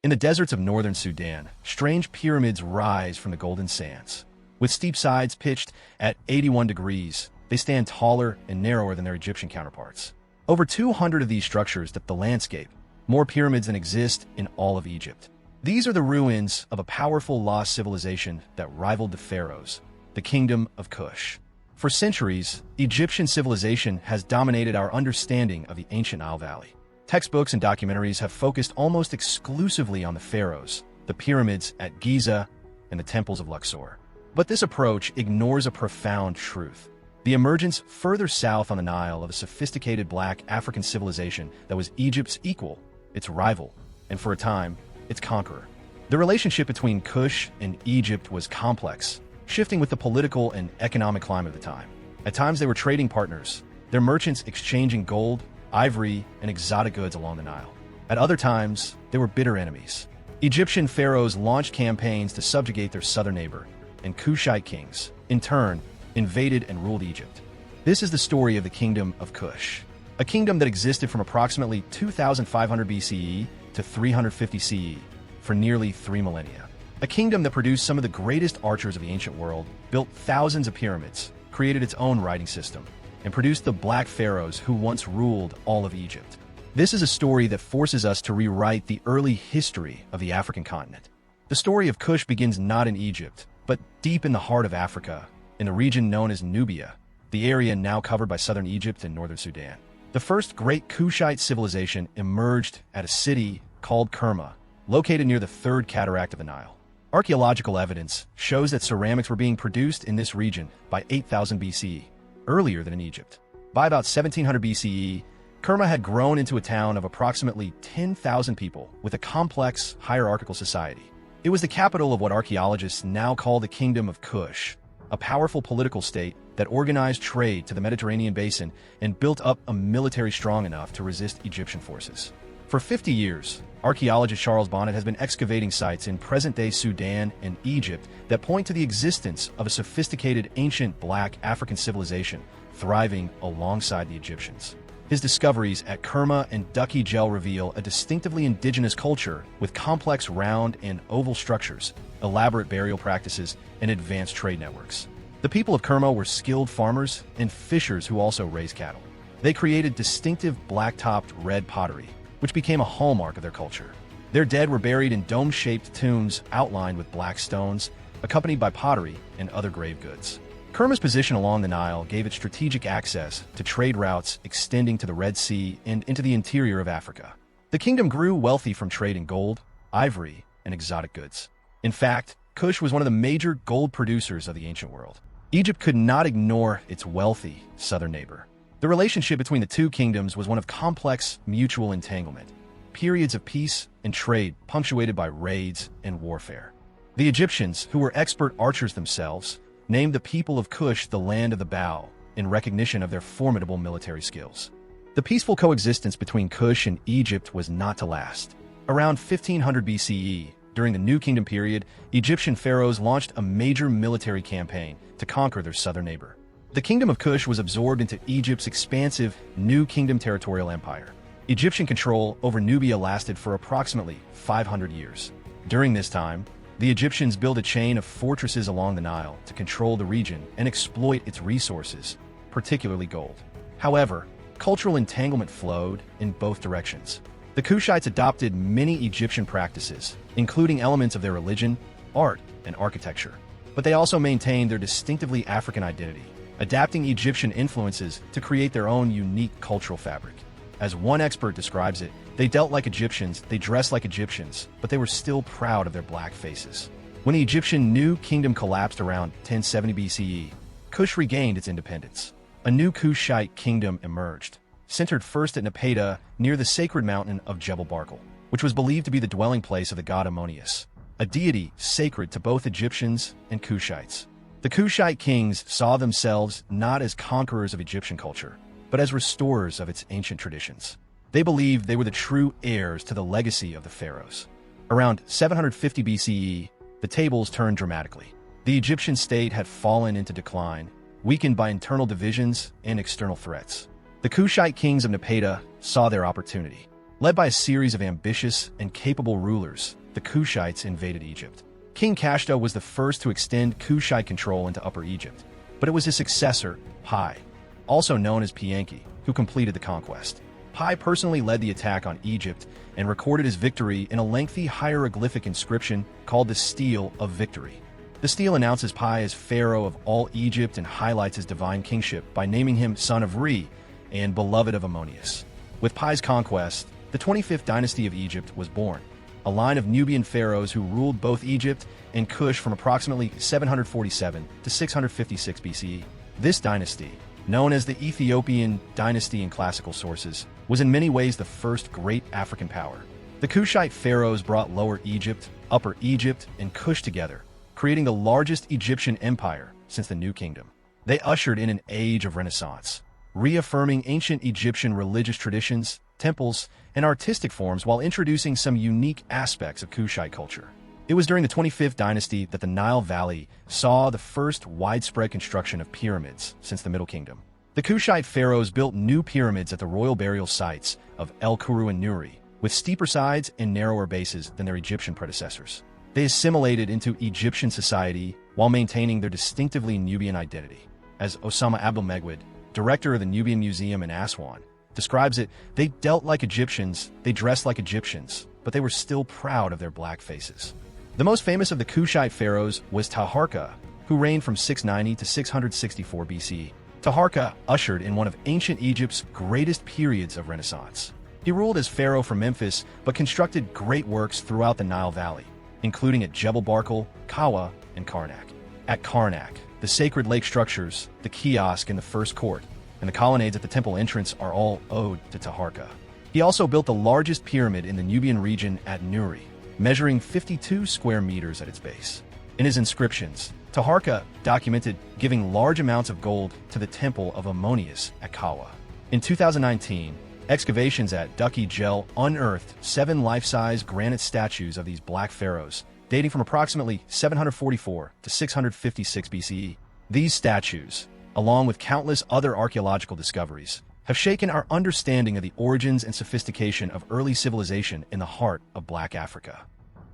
In the deserts of northern Sudan, strange pyramids rise from the golden sands. With steep sides pitched at 81 degrees, they stand taller and narrower than their Egyptian counterparts. Over 200 of these structures dot the landscape, more pyramids than exist in all of Egypt. These are the ruins of a powerful lost civilization that rivaled the pharaohs, the Kingdom of Kush. For centuries, Egyptian civilization has dominated our understanding of the ancient Nile Valley. Textbooks and documentaries have focused almost exclusively on the pharaohs, the pyramids at Giza, and the temples of Luxor. But this approach ignores a profound truth: the emergence further south on the Nile of a sophisticated black African civilization that was Egypt's equal, its rival, and for a time, its conqueror. The relationship between Kush and Egypt was complex, shifting with the political and economic climate of the time. At times they were trading partners, their merchants exchanging gold, ivory, and exotic goods along the Nile. At other times, they were bitter enemies. Egyptian pharaohs launched campaigns to subjugate their southern neighbor, and Kushite kings, in turn, invaded and ruled Egypt. This is the story of the Kingdom of Kush, a kingdom that existed from approximately 2500 BCE to 350 CE, for nearly 3 millennia. A kingdom that produced some of the greatest archers of the ancient world, built thousands of pyramids, created its own writing system, and produced the Black Pharaohs who once ruled all of Egypt. This is a story that forces us to rewrite the early history of the African continent. The story of Kush begins not in Egypt, but deep in the heart of Africa, in the region known as Nubia, the area now covered by southern Egypt and northern Sudan. The first great Kushite civilization emerged at a city called Kerma, located near the third cataract of the Nile. Archaeological evidence shows that ceramics were being produced in this region by 8000 BCE, earlier than in Egypt. By about 1700 BCE, Kerma had grown into a town of approximately 10,000 people with a complex, hierarchical society. It was the capital of what archaeologists now call the Kingdom of Kush, a powerful political state that organized trade to the Mediterranean basin and built up a military strong enough to resist Egyptian forces. For 50 years, archaeologist Charles Bonnet has been excavating sites in present-day Sudan and Egypt that point to the existence of a sophisticated ancient black African civilization thriving alongside the Egyptians. His discoveries at Kerma and Jebel reveal a distinctively indigenous culture with complex round and oval structures, elaborate burial practices, and advanced trade networks. The people of Kerma were skilled farmers and fishers who also raised cattle. They created distinctive black-topped red pottery, which became a hallmark of their culture. Their dead were buried in dome-shaped tombs outlined with black stones, accompanied by pottery and other grave goods. Kerma's position along the Nile gave it strategic access to trade routes extending to the Red Sea and into the interior of Africa. The kingdom grew wealthy from trade in gold, ivory, and exotic goods. In fact, Kush was one of the major gold producers of the ancient world. Egypt could not ignore its wealthy southern neighbor. The relationship between the two kingdoms was one of complex mutual entanglement, periods of peace and trade punctuated by raids and warfare. The Egyptians, who were expert archers themselves, named the people of Kush the land of the bow in recognition of their formidable military skills. The peaceful coexistence between Kush and Egypt was not to last. Around 1500 BCE, during the New Kingdom period, Egyptian pharaohs launched a major military campaign to conquer their southern neighbor. The Kingdom of Kush was absorbed into Egypt's expansive New Kingdom territorial empire. Egyptian control over Nubia lasted for approximately 500 years. During this time, the Egyptians built a chain of fortresses along the Nile to control the region and exploit its resources, particularly gold. However, cultural entanglement flowed in both directions. The Kushites adopted many Egyptian practices, including elements of their religion, art, and architecture. But they also maintained their distinctively African identity, adapting Egyptian influences to create their own unique cultural fabric. As one expert describes it, they dealt like Egyptians, they dressed like Egyptians, but they were still proud of their black faces. When the Egyptian New Kingdom collapsed around 1070 BCE, Kush regained its independence. A new Kushite kingdom emerged, centered first at Napata near the sacred mountain of Jebel Barkal, which was believed to be the dwelling place of the god Ammonius, a deity sacred to both Egyptians and Kushites. The Kushite kings saw themselves not as conquerors of Egyptian culture, but as restorers of its ancient traditions. They believed they were the true heirs to the legacy of the pharaohs. Around 750 BCE, the tables turned dramatically. The Egyptian state had fallen into decline, weakened by internal divisions and external threats. The Kushite kings of Napata saw their opportunity. Led by a series of ambitious and capable rulers, the Kushites invaded Egypt. King Kashta was the first to extend Kushite control into Upper Egypt, but it was his successor, Pi, also known as Pianki, who completed the conquest. Pi personally led the attack on Egypt and recorded his victory in a lengthy hieroglyphic inscription called the Stele of Victory. The stele announces Pi as pharaoh of all Egypt and highlights his divine kingship by naming him son of Re and beloved of Ammonius. With Pi's conquest, the 25th dynasty of Egypt was born, a line of Nubian pharaohs who ruled both Egypt and Kush from approximately 747 to 656 BCE. This dynasty, known as the Ethiopian dynasty in classical sources, was in many ways the first great African power. The Kushite pharaohs brought Lower Egypt, Upper Egypt, and Kush together, creating the largest Egyptian empire since the New Kingdom. They ushered in an age of Renaissance, reaffirming ancient Egyptian religious traditions, temples, and artistic forms while introducing some unique aspects of Kushite culture. It was during the 25th dynasty that the Nile Valley saw the first widespread construction of pyramids since the Middle Kingdom. The Kushite pharaohs built new pyramids at the royal burial sites of El Kuru and Nuri, with steeper sides and narrower bases than their Egyptian predecessors. They assimilated into Egyptian society while maintaining their distinctively Nubian identity. As Osama Abdelmegwid, director of the Nubian Museum in Aswan, describes it, they dealt like Egyptians, they dressed like Egyptians, but they were still proud of their black faces. The most famous of the Kushite pharaohs was Taharqa, who reigned from 690 to 664 BCE. Taharqa ushered in one of ancient Egypt's greatest periods of Renaissance. He ruled as pharaoh from Memphis, but constructed great works throughout the Nile Valley, including at Jebel Barkal, Kawa, and Karnak. At Karnak, the sacred lake structures, the kiosk in the first court, and the colonnades at the temple entrance are all owed to Taharqa. He also built the largest pyramid in the Nubian region at Nuri, measuring 52 square meters at its base. In his inscriptions, Taharqa documented giving large amounts of gold to the temple of Ammonius at Kawa. In 2019, excavations at Ducky Gel unearthed 7 life-size granite statues of these Black Pharaohs, dating from approximately 744 to 656 BCE. These statues, along with countless other archaeological discoveries, have shaken our understanding of the origins and sophistication of early civilization in the heart of Black Africa.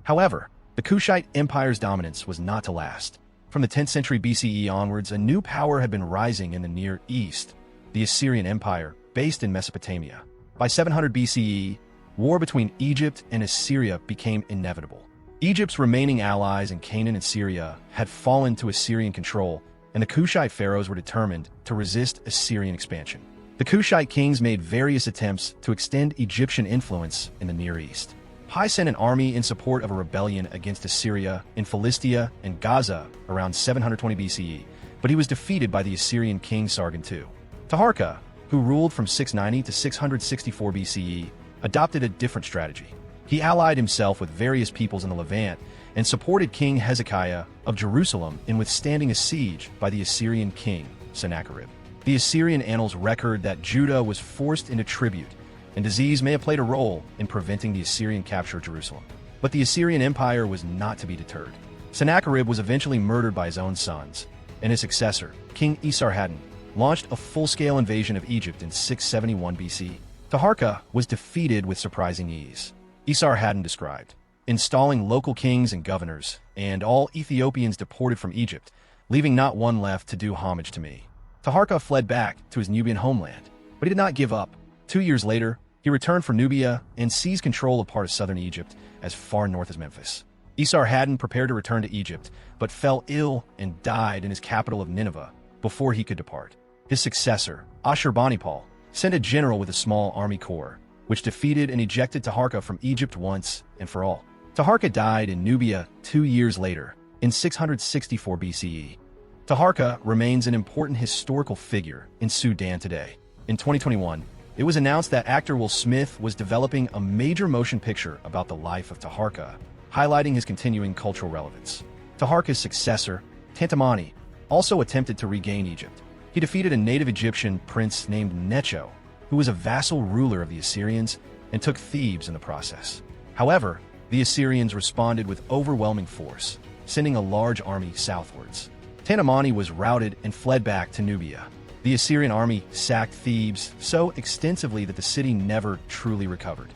However, the Kushite Empire's dominance was not to last. From the 10th century BCE onwards, a new power had been rising in the Near East, the Assyrian Empire, based in Mesopotamia. By 700 BCE, war between Egypt and Assyria became inevitable. Egypt's remaining allies in Canaan and Syria had fallen to Assyrian control, and the Kushite pharaohs were determined to resist Assyrian expansion. The Kushite kings made various attempts to extend Egyptian influence in the Near East. Pi sent an army in support of a rebellion against Assyria in Philistia and Gaza around 720 BCE, but he was defeated by the Assyrian king Sargon II. Taharqa, who ruled from 690 to 664 BCE, adopted a different strategy. He allied himself with various peoples in the Levant and supported King Hezekiah of Jerusalem in withstanding a siege by the Assyrian king Sennacherib. The Assyrian annals record that Judah was forced into tribute, and disease may have played a role in preventing the Assyrian capture of Jerusalem. But the Assyrian Empire was not to be deterred. Sennacherib was eventually murdered by his own sons, and his successor, King Esarhaddon, launched a full-scale invasion of Egypt in 671 BC. Taharqa was defeated with surprising ease. Esarhaddon described, installing local kings and governors, and all Ethiopians deported from Egypt, leaving not one left to do homage to me. Taharqa fled back to his Nubian homeland, but he did not give up. 2 years later, he returned for Nubia and seized control of part of southern Egypt as far north as Memphis. Esarhaddon prepared to return to Egypt, but fell ill and died in his capital of Nineveh before he could depart. His successor, Ashurbanipal, sent a general with a small army corps, which defeated and ejected Taharqa from Egypt once and for all. Taharqa died in Nubia 2 years later, in 664 BCE. Taharqa remains an important historical figure in Sudan today. In 2021, it was announced that actor Will Smith was developing a major motion picture about the life of Taharqa, highlighting his continuing cultural relevance. Taharqa's successor, Tantamani, also attempted to regain Egypt. He defeated a native Egyptian prince named Necho, who was a vassal ruler of the Assyrians, and took Thebes in the process. However, the Assyrians responded with overwhelming force, sending a large army southwards. Tantamani was routed and fled back to Nubia. The Assyrian army sacked Thebes so extensively that the city never truly recovered.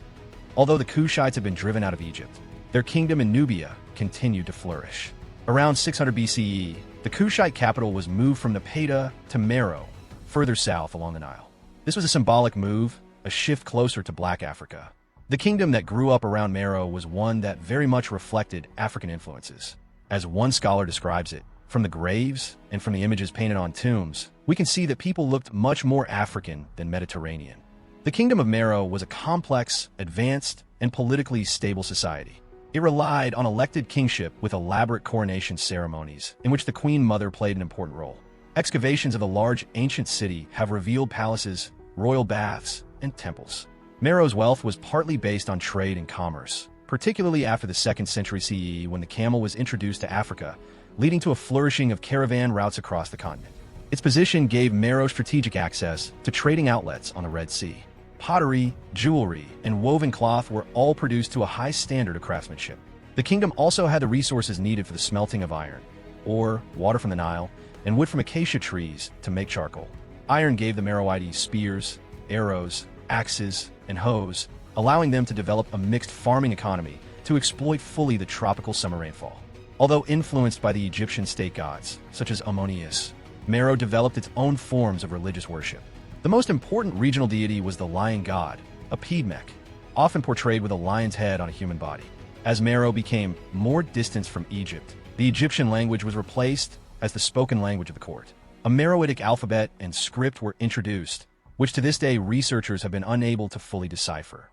Although the Kushites had been driven out of Egypt, their kingdom in Nubia continued to flourish. Around 600 BCE, the Kushite capital was moved from Nubia to Meroe, further south along the Nile. This was a symbolic move, a shift closer to Black Africa. The kingdom that grew up around Meroe was one that very much reflected African influences. As one scholar describes it, from the graves and from the images painted on tombs, we can see that people looked much more African than Mediterranean. The kingdom of Meroe was a complex, advanced, and politically stable society. It relied on elected kingship with elaborate coronation ceremonies, in which the queen mother played an important role. Excavations of the large ancient city have revealed palaces, royal baths, and temples. Meroe's wealth was partly based on trade and commerce, particularly after the 2nd century CE when the camel was introduced to Africa, leading to a flourishing of caravan routes across the continent. Its position gave Meroe strategic access to trading outlets on the Red Sea. Pottery, jewelry, and woven cloth were all produced to a high standard of craftsmanship. The kingdom also had the resources needed for the smelting of iron, ore, water from the Nile, and wood from acacia trees to make charcoal. Iron gave the Meroites spears, arrows, axes, and hoes, allowing them to develop a mixed farming economy to exploit fully the tropical summer rainfall. Although influenced by the Egyptian state gods, such as Ammonius, Meroe developed its own forms of religious worship. The most important regional deity was the lion god, a Piedmech, often portrayed with a lion's head on a human body. As Meroe became more distant from Egypt, the Egyptian language was replaced as the spoken language of the court. A Meroitic alphabet and script were introduced, which to this day researchers have been unable to fully decipher.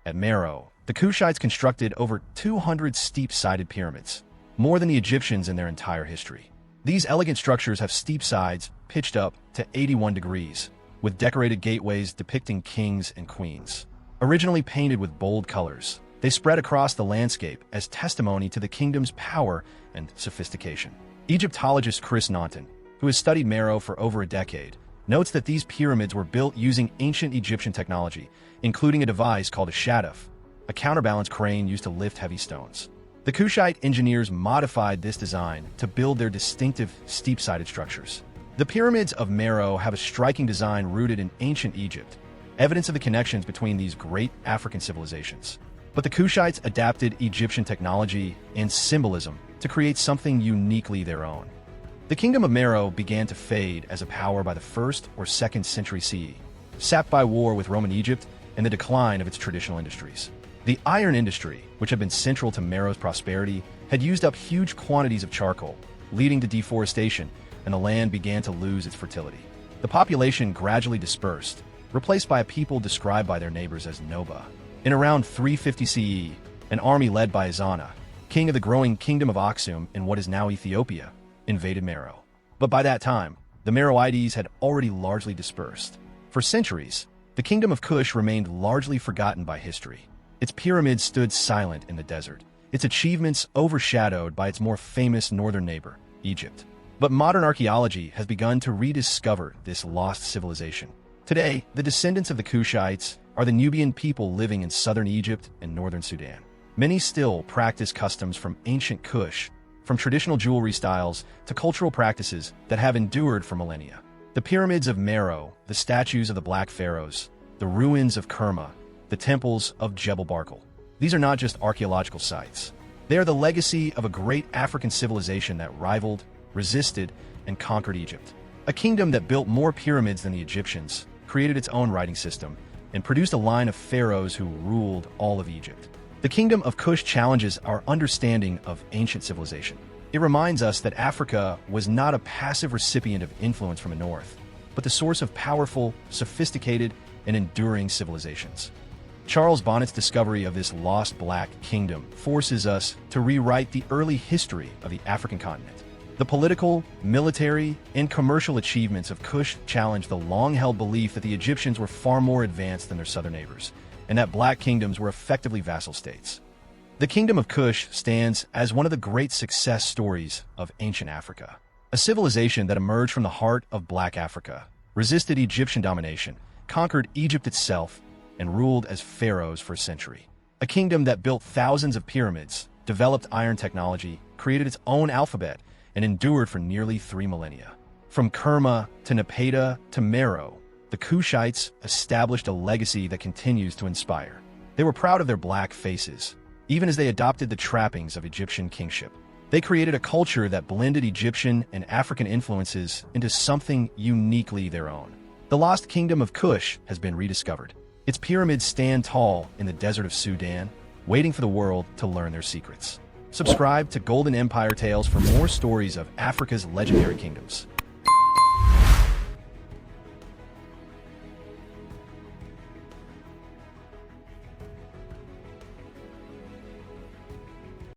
At Meroe, the Kushites constructed over 200 steep-sided pyramids, more than the Egyptians in their entire history. These elegant structures have steep sides pitched up to 81 degrees, with decorated gateways depicting kings and queens. Originally painted with bold colors, they spread across the landscape as testimony to the kingdom's power and sophistication. Egyptologist Chris Naunton, who has studied Meroe for over a decade, notes that these pyramids were built using ancient Egyptian technology, including a device called a shaduf, a counterbalance crane used to lift heavy stones. The Kushite engineers modified this design to build their distinctive steep-sided structures. The pyramids of Meroe have a striking design rooted in ancient Egypt, evidence of the connections between these great African civilizations. But the Kushites adapted Egyptian technology and symbolism to create something uniquely their own. The kingdom of Meroe began to fade as a power by the 1st or 2nd century CE, sapped by war with Roman Egypt and the decline of its traditional industries. The iron industry, which had been central to Meroe's prosperity, had used up huge quantities of charcoal, leading to deforestation, and the land began to lose its fertility. The population gradually dispersed, replaced by a people described by their neighbors as Nubia. In around 350 CE, an army led by Ezana, king of the growing Kingdom of Aksum in what is now Ethiopia, invaded Meroe. But by that time, the Meroites had already largely dispersed. For centuries, the Kingdom of Kush remained largely forgotten by history. Its pyramids stood silent in the desert, its achievements overshadowed by its more famous northern neighbor, Egypt. But modern archaeology has begun to rediscover this lost civilization. Today, the descendants of the Kushites are the Nubian people living in southern Egypt and northern Sudan. Many still practice customs from ancient Kush, from traditional jewelry styles to cultural practices that have endured for millennia. The pyramids of Meroe, the statues of the Black Pharaohs, the ruins of Kerma, the temples of Jebel Barkal. These are not just archaeological sites. They are the legacy of a great African civilization that rivaled, resisted, and conquered Egypt. A kingdom that built more pyramids than the Egyptians, created its own writing system, and produced a line of pharaohs who ruled all of Egypt. The Kingdom of Kush challenges our understanding of ancient civilization. It reminds us that Africa was not a passive recipient of influence from the north, but the source of powerful, sophisticated, and enduring civilizations. Charles Bonnet's discovery of this lost Black Kingdom forces us to rewrite the early history of the African continent. The political, military, and commercial achievements of Kush challenge the long-held belief that the Egyptians were far more advanced than their southern neighbors, and that Black kingdoms were effectively vassal states. The Kingdom of Kush stands as one of the great success stories of ancient Africa, a civilization that emerged from the heart of Black Africa, resisted Egyptian domination, conquered Egypt itself, and ruled as pharaohs for a century. A kingdom that built thousands of pyramids, developed iron technology, created its own alphabet, and endured for nearly 3 millennia. From Kerma to Nubia to Meroe, the Kushites established a legacy that continues to inspire. They were proud of their black faces, even as they adopted the trappings of Egyptian kingship. They created a culture that blended Egyptian and African influences into something uniquely their own. The lost kingdom of Kush has been rediscovered. Its pyramids stand tall in the desert of Sudan, waiting for the world to learn their secrets. Subscribe to Golden Empire Tales for more stories of Africa's legendary kingdoms.